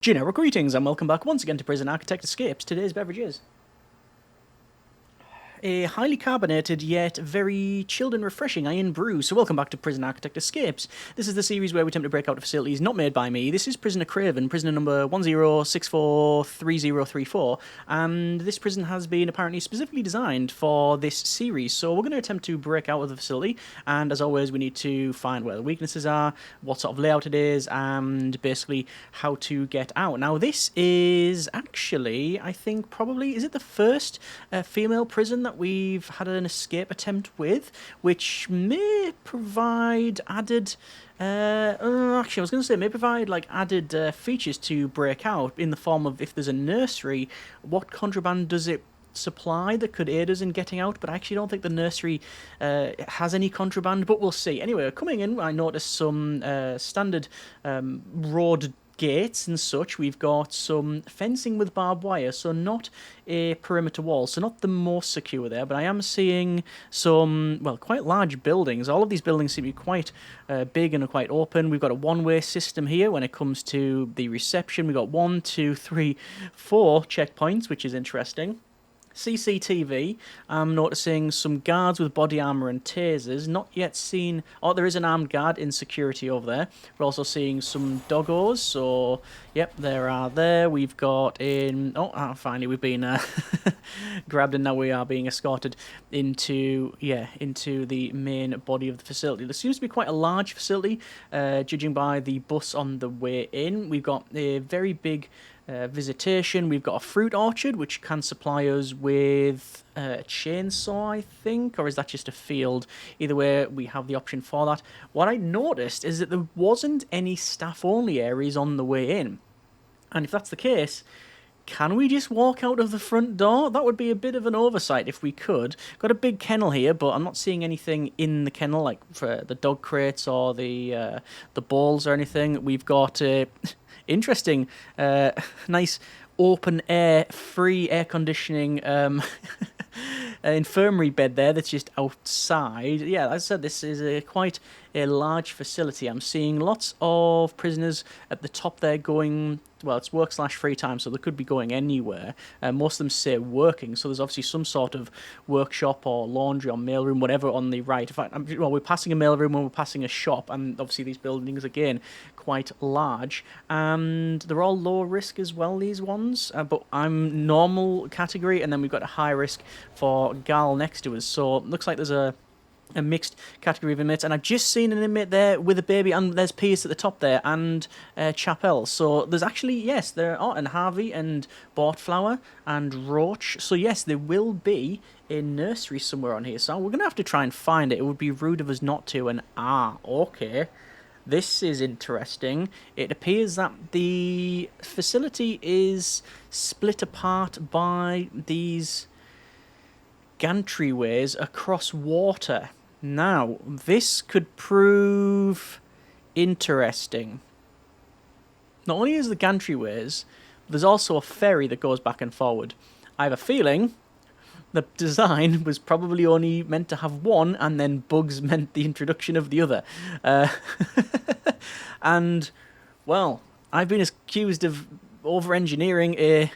Generic greetings and welcome back once again to Prison Architect Escapes. Today's beverage is a highly carbonated yet very chilled and refreshing iron brew. So welcome back to Prison Architect Escapes. This is the series where we attempt to break out of facilities not made by me. This is Prisoner Craven, prisoner number 10643034, and this prison has been apparently specifically designed for this series. So we're going to attempt to break out of the facility, and as always we need to find where the weaknesses are, what sort of layout it is, and basically how to get out. Now this is actually, I think probably, is it the first female prison that we've had an escape attempt with, which may provide added actually, I was going to say, may provide like added features to break out in the form of, if there's a nursery, what contraband does it supply that could aid us in getting out? But I actually don't think the nursery has any contraband, but we'll see. Anyway, coming in, I noticed some standard road gates and such. We've got some fencing with barbed wire, so not a perimeter wall, so not the most secure there, but I am seeing some, well, quite large buildings. All of these buildings seem to be quite big and quite open. We've got a one-way system here when it comes to the reception. We've got 1, 2, 3, 4 checkpoints, which is interesting. CCTV, I'm noticing some guards with body armour and tasers, not yet seen, oh, there is an armed guard in security over there. We're also seeing some doggos, so, yep, there are there. We've got in, finally we've been grabbed and now we are being escorted into the main body of the facility. There seems to be quite a large facility, judging by the bus on the way in. We've got a very big visitation. We've got a fruit orchard which can supply us with a chainsaw, I think, or is that just a field? Either way, we have the option for that. What I noticed is that there wasn't any staff-only areas on the way in, and if that's the case, can we just walk out of the front door? That would be a bit of an oversight if we could. Got a big kennel here, but I'm not seeing anything in the kennel, like for the dog crates or the balls or anything. We've got interesting, nice open air, free air conditioning infirmary bed there that's just outside. Yeah, as I said, this is quite a large facility. I'm seeing lots of prisoners at the top there going, well, it's work/free time, so they could be going anywhere. Most of them say working, so there's obviously some sort of workshop or laundry or mailroom, whatever, on the right. In fact, well, we're passing a mailroom when we're passing a shop, and obviously these buildings, again, quite large. And they're all low risk as well, these ones, but I'm normal category, and then we've got a high risk for Gal next to us. So it looks like there's a mixed category of inmates, and I've just seen an inmate there with a baby, and there's Pierce at the top there, and Chapel. So there's actually, yes, there are, and Harvey, and Bortflower, and Roach. So yes, there will be a nursery somewhere on here, so we're going to have to try and find it. It would be rude of us not to, and okay. This is interesting. It appears that the facility is split apart by these gantryways across water. Now, this could prove interesting. Not only is the gantryways, there's also a ferry that goes back and forward. I have a feeling the design was probably only meant to have one, and then bugs meant the introduction of the other. And, well, I've been accused of over-engineering a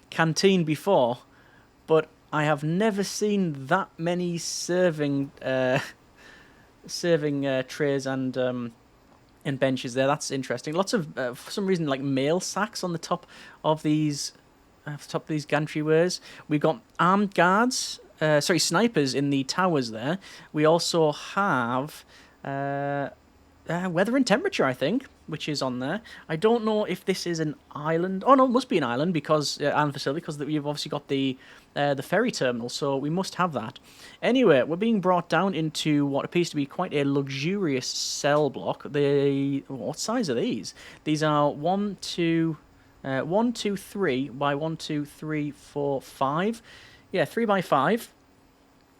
canteen before, but I have never seen that many serving trays and benches there. That's interesting. Lots of, for some reason, like mail sacks on the top of these gantryways. We've got armed guards, snipers in the towers there. We also have weather and temperature, I think, which is on there. I don't know if this is an island. Oh no, it must be an island because island facility, because we've obviously got the ferry terminal, so we must have that. Anyway, we're being brought down into what appears to be quite a luxurious cell block. What size are these? These are 1, 2, 3 by 1, 2, 3, 4, 5. Yeah, 3 by 5.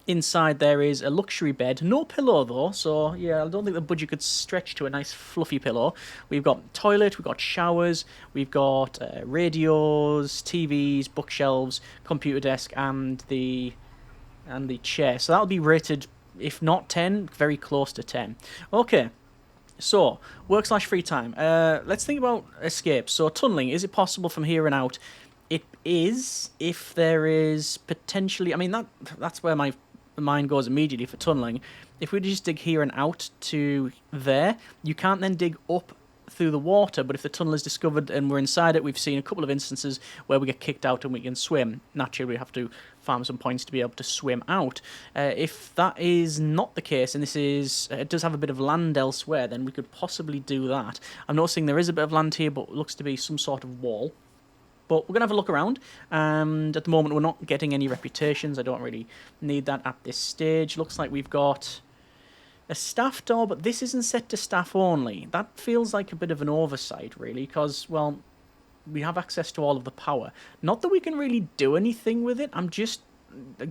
Inside there is a luxury bed, no pillow though, so yeah, I don't think the budget could stretch to a nice fluffy pillow. We've got toilet, we've got showers, we've got radios, TVs, bookshelves, computer desk, and the chair. So that'll be rated, if not 10, very close to 10. Okay, So, work/free time. Let's think about escape. So, tunneling, is it possible from here and out? It is, if there is potentially... I mean, that's where my mind goes immediately for tunneling. If we just dig here and out to there, you can't then dig up through the water, but if the tunnel is discovered and we're inside it, we've seen a couple of instances where we get kicked out and we can swim. Naturally, we have to farm some points to be able to swim out. If that is not the case, and this is it does have a bit of land elsewhere, then we could possibly do that. I'm noticing there is a bit of land here, but it looks to be some sort of wall. But we're going to have a look around, and at the moment we're not getting any reputations. I don't really need that at this stage. Looks like we've got a staff door, but this isn't set to staff only. That feels like a bit of an oversight, really, because, well, we have access to all of the power. Not that we can really do anything with it. I'm just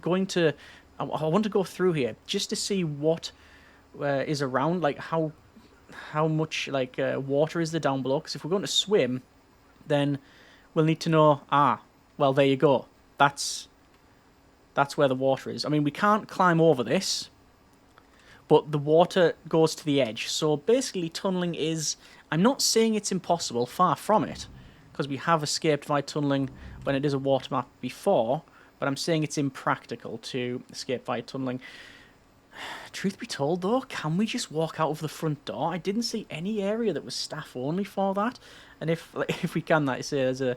going to... I want to go through here just to see what is around, like how much like water is there down below, because if we're going to swim, then we'll need to know, well, there you go. That's where the water is. I mean, we can't climb over this, but the water goes to the edge. So basically, tunneling is... I'm not saying it's impossible, far from it, because we have escaped via tunneling when it is a water map before, but I'm saying it's impractical to escape via tunneling. Truth be told, though, can we just walk out of the front door? I didn't see any area that was staff only for that, and if we can, that is there's a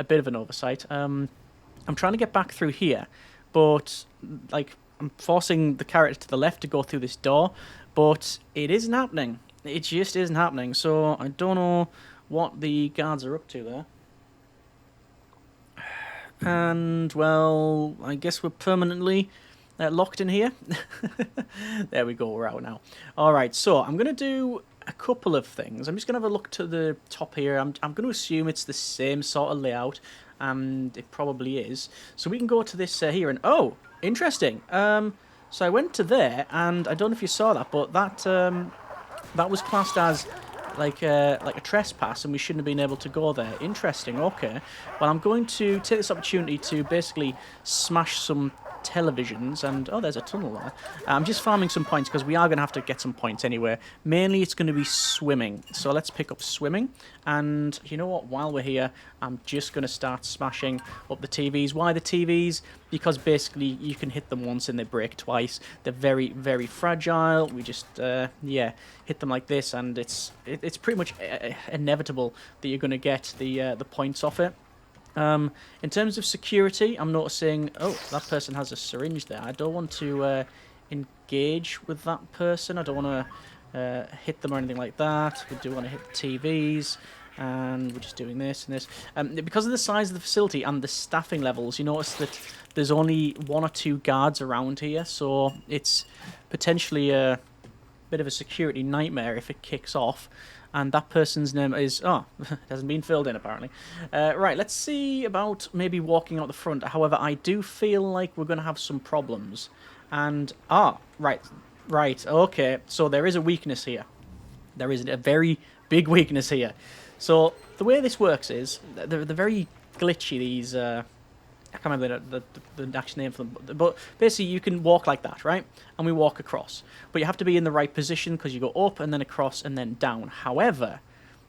bit of an oversight. I'm trying to get back through here, but like I'm forcing the character to the left to go through this door, but it isn't happening. It just isn't happening. So I don't know what the guards are up to there. And, well, I guess we're permanently locked in here. There we go, we're out now. Alright, so I'm going to do a couple of things. I'm just going to have a look to the top here. I'm going to assume it's the same sort of layout, and it probably is. So we can go to this here, and oh, interesting. So I went to there, and I don't know if you saw that, but that was classed as like a trespass, and we shouldn't have been able to go there. Interesting. Okay. Well, I'm going to take this opportunity to basically smash some televisions, and oh, there's a tunnel there. I'm just farming some points because we are going to have to get some points anyway. Mainly it's going to be swimming, so let's pick up swimming. And you know what, while we're here, I'm just going to start smashing up the TVs. Why the TVs? Because basically you can hit them once and they break twice. They're very, very fragile. We just yeah, hit them like this, and it's pretty much inevitable that you're going to get the points off it. In terms of security, I'm noticing... Oh, that person has a syringe there. I don't want to engage with that person. I don't want to hit them or anything like that. We do want to hit the TVs. And we're just doing this and this. Because of the size of the facility and the staffing levels, you notice that there's only 1 or 2 guards around here. So it's potentially a bit of a security nightmare if it kicks off. And that person's name is... Oh, it hasn't been filled in, apparently. Right, let's see about maybe walking out the front. However, I do feel like we're going to have some problems. And... right, okay. So there is a weakness here. There is a very big weakness here. So the way this works is... They're very glitchy, these... I can't remember the actual name for them, but basically you can walk like that, right? And we walk across. But you have to be in the right position because you go up and then across and then down. However,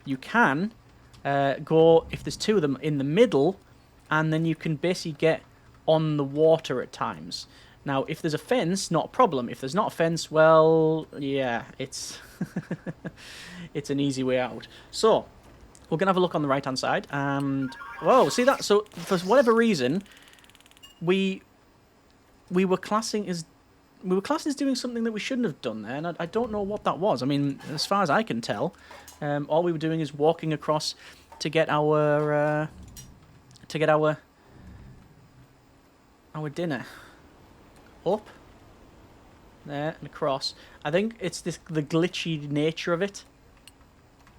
you can go, if there's 2 of them, in the middle, and then you can basically get on the water at times. Now, if there's a fence, not a problem. If there's not a fence, well, yeah, it's it's an easy way out. So... We're going to have a look on the right-hand side, and... Whoa, see that? So, for whatever reason, we were classing as doing something that we shouldn't have done there, and I don't know what that was. I mean, as far as I can tell, all we were doing is walking across to get our dinner. Up. There, and across. I think it's the glitchy nature of it.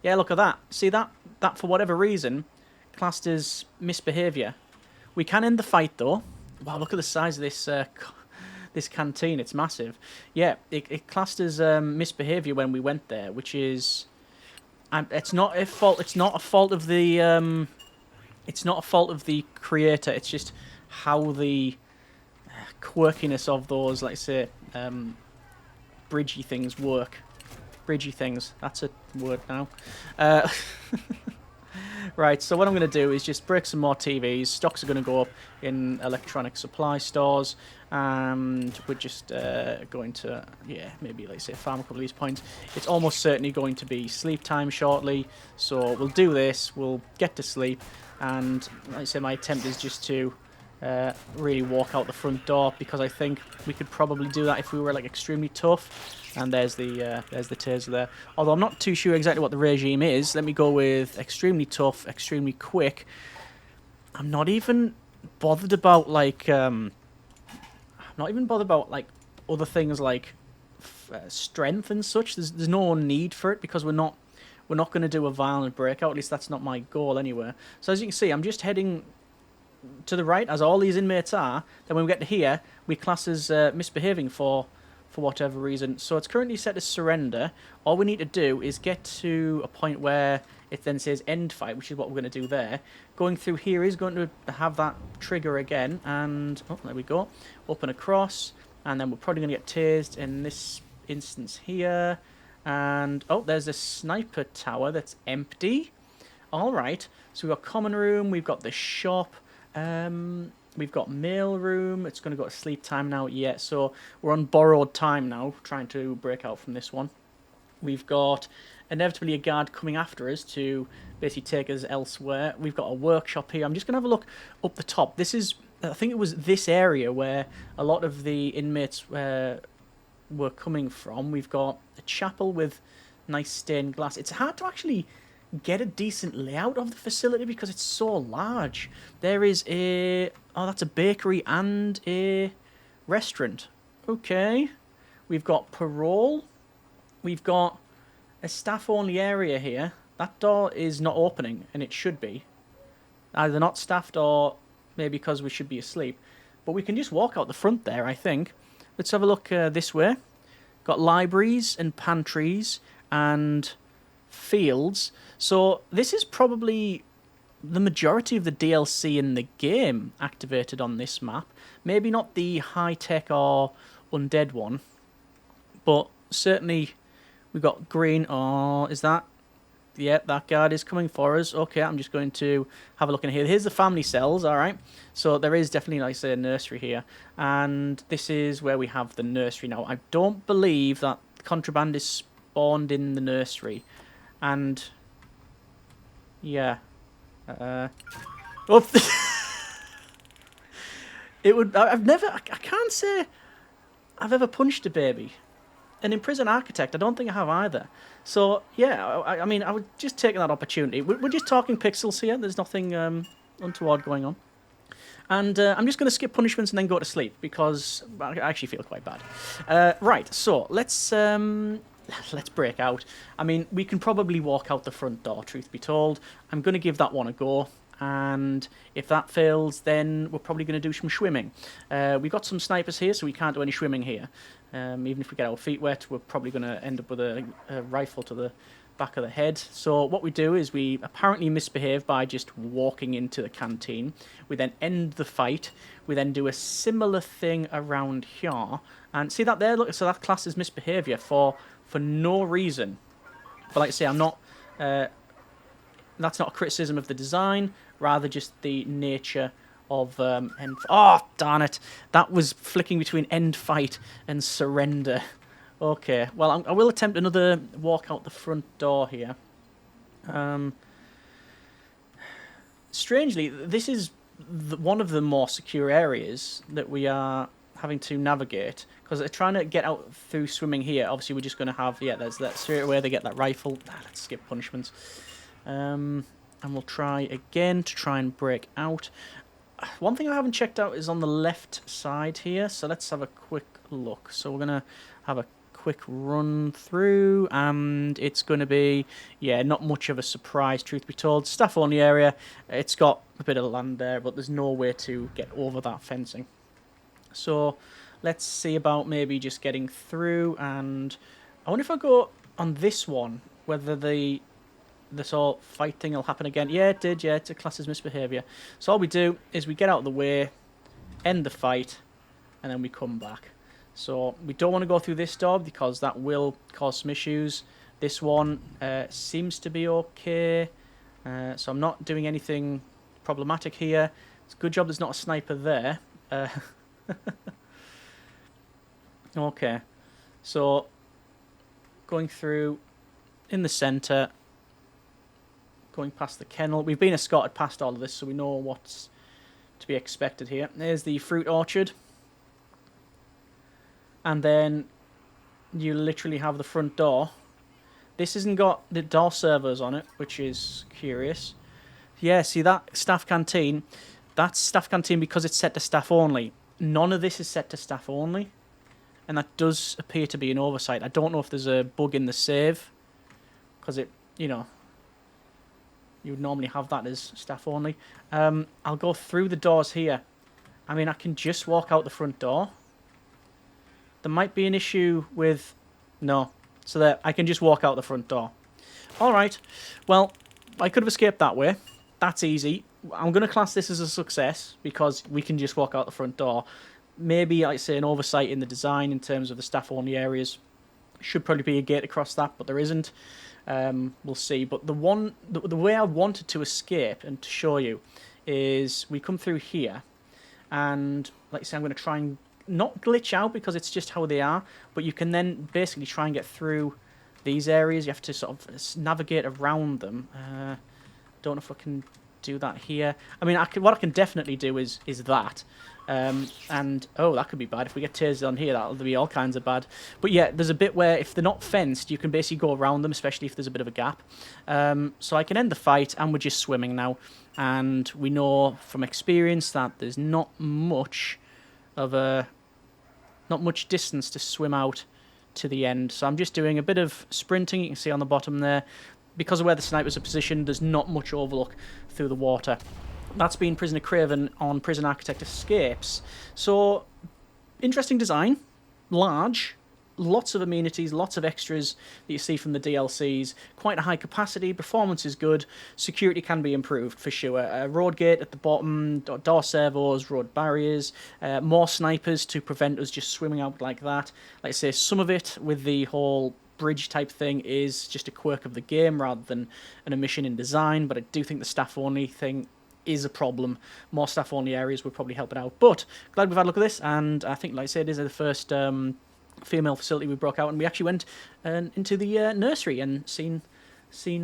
Yeah, look at that. See that? That, for whatever reason, classed as misbehaviour. We can end the fight, though. Wow, look at the size of this this canteen. It's massive. Yeah, it classed as misbehaviour when we went there, which is... it's not a fault. It's not a fault of the... it's not a fault of the creator. It's just how the quirkiness of those, like say, bridgey things work. bridgey things. That's a word now. Uh, right, so what I'm going to do is just break some more TVs. Stocks are going to go up in electronic supply stores. And we're just going to, yeah, maybe, like say, farm a couple of these points. It's almost certainly going to be sleep time shortly. So we'll do this. We'll get to sleep. And, like I say, my attempt is just to really walk out the front door, because I think we could probably do that if we were, like, extremely tough. And there's the taser there. Although I'm not too sure exactly what the regime is. Let me go with extremely tough, extremely quick. I'm not even bothered about, like, not even bothered about, like, other things like strength and such. There's no need for it, because we're not going to do a violent breakout. At least that's not my goal anyway. So as you can see, I'm just heading to the right, as all these inmates are. Then when we get to here, we class as misbehaving for whatever reason. So it's currently set as surrender. All we need to do is get to a point where it then says end fight, which is what we're going to do there. Going through here is going to have that trigger again, and oh, there we go. Up and across, and then we're probably going to get tased in this instance here. And oh, there's a sniper tower that's empty. All right, so we've got common room, we've got the shop, we've got mail room. It's going to go to sleep time now. Yeah, so we're on borrowed time now, trying to break out from this one. We've got inevitably a guard coming after us to basically take us elsewhere. We've got a workshop here. I'm just going to have a look up the top. This is, I think it was this area where a lot of the inmates were coming from. We've got a chapel with nice stained glass. It's hard to actually get a decent layout of the facility because it's so large. There is a... oh, that's a bakery and a restaurant. Okay. We've got parole. We've got a staff-only area here. That door is not opening, and it should be. Either not staffed or maybe because we should be asleep. But we can just walk out the front there, I think. Let's have a look this way. Got libraries and pantries and fields. So this is probably the majority of the DLC in the game activated on this map. Maybe not the high-tech or undead one, but certainly we've got green. Oh, is that... yeah, that guard is coming for us. Okay, I'm just going to have a look in here. Here's the family cells, all right. So there is definitely, like I say, a nursery here. And this is where we have the nursery now. I don't believe that contraband is spawned in the nursery. And... yeah. Oh. It would... I've never... I can't say I've ever punched a baby. And in Prison Architect, I don't think I have either. So, yeah, I mean, I would just take that opportunity. We're just talking pixels here. There's nothing untoward going on. And I'm just going to skip punishments and then go to sleep, because I actually feel quite bad. Right, so let's break out. I mean, we can probably walk out the front door, truth be told. I'm going to give that one a go. And if that fails, then we're probably going to do some swimming. We've got some snipers here, so we can't do any swimming here. Even if we get our feet wet, we're probably going to end up with a rifle to the back of the head. So what we do is we apparently misbehave by just walking into the canteen. We then end the fight. We then do a similar thing around here. And see that there? Look, so that class is misbehavior for no reason. But like I say, I'm not... that's not a criticism of the design, rather just the nature of end... oh, darn it. That was flicking between end fight and surrender. Okay, well, I will attempt another walk out the front door here. Strangely, this is one of the more secure areas that we are having to navigate, because trying to get out through swimming here, obviously we're just going to have... yeah, there's that straight away, they get that rifle. Let's skip punishments. And we'll try again to try and break out. One thing I haven't checked out is on the left side here, so let's have a quick look. So we're going to have a quick run through, and it's going to be, yeah, not much of a surprise, truth be told. Staff only area. It's got a bit of land there, but there's no way to get over that fencing. So let's see about maybe just getting through, and I wonder if I go on this one, whether this whole fight thing will happen again. Yeah, it did. Yeah, it's a class as misbehaviour. So all we do is we get out of the way, end the fight, and then we come back. So we don't want to go through this door because that will cause some issues. This one seems to be okay, so I'm not doing anything problematic here. It's a good job there's not a sniper there. Okay, so going through in the centre, going past the kennel. We've been escorted past all of this, so we know what's to be expected here. There's the fruit orchard. And then you literally have the front door. This hasn't got the door servos on it, which is curious. Yeah, see that staff canteen? That's staff canteen because it's set to staff only. None of this is set to staff only. And that does appear to be an oversight. I don't know if there's a bug in the save. Because it, you know, you would normally have that as staff only. I'll go through the doors here. I mean, I can just walk out the front door. There might be an issue with... No. So that I can just walk out the front door. Alright. Well, I could have escaped that way. That's easy. I'm going to class this as a success because we can just walk out the front door. Maybe, like I say, an oversight in the design in terms of the staff-only areas. Should probably be a gate across that, but there isn't. We'll see. But the way I wanted to escape and to show you is we come through here. And, like I say, I'm going to try and not glitch out because it's just how they are, but you can then basically try and get through these areas. You have to sort of navigate around them. Don't know if I can do that here. I mean, what I can definitely do is that. And, oh, that could be bad. If we get tasered on here, that'll be all kinds of bad. But yeah, there's a bit where if they're not fenced, you can basically go around them, especially if there's a bit of a gap. So I can end the fight, and we're just swimming now. And we know from experience that there's not much distance to swim out to the end. So I'm just doing a bit of sprinting. You can see on the bottom there. Because of where the snipers are positioned, there's not much overlook through the water. That's been Prisoner Craven on Prison Architect Escapes. So, interesting design, large, lots of amenities, lots of extras that you see from the DLCs, quite a high capacity, performance is good, security can be improved for sure. A road gate at the bottom, door servos, road barriers, more snipers to prevent us just swimming out like that. Like I say, some of it with the whole bridge type thing is just a quirk of the game rather than an omission in design, but I do think the staff only thing is a problem. More staff only areas would probably help it out, but glad we've had a look at this, and I think, like I said, this is the first female facility we broke out, and we actually went into the nursery and seen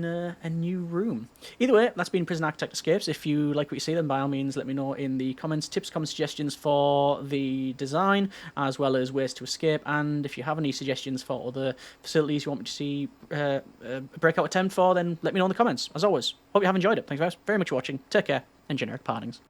a new room. Either way, that's been Prison Architect Escapes. If you like what you see, then by all means let me know in the comments. Tips, comments, suggestions for the design, as well as ways to escape, and if you have any suggestions for other facilities you want me to see a breakout attempt for, then let me know in the comments. As always, hope you have enjoyed it. Thanks very much for watching. Take care, and generic partings.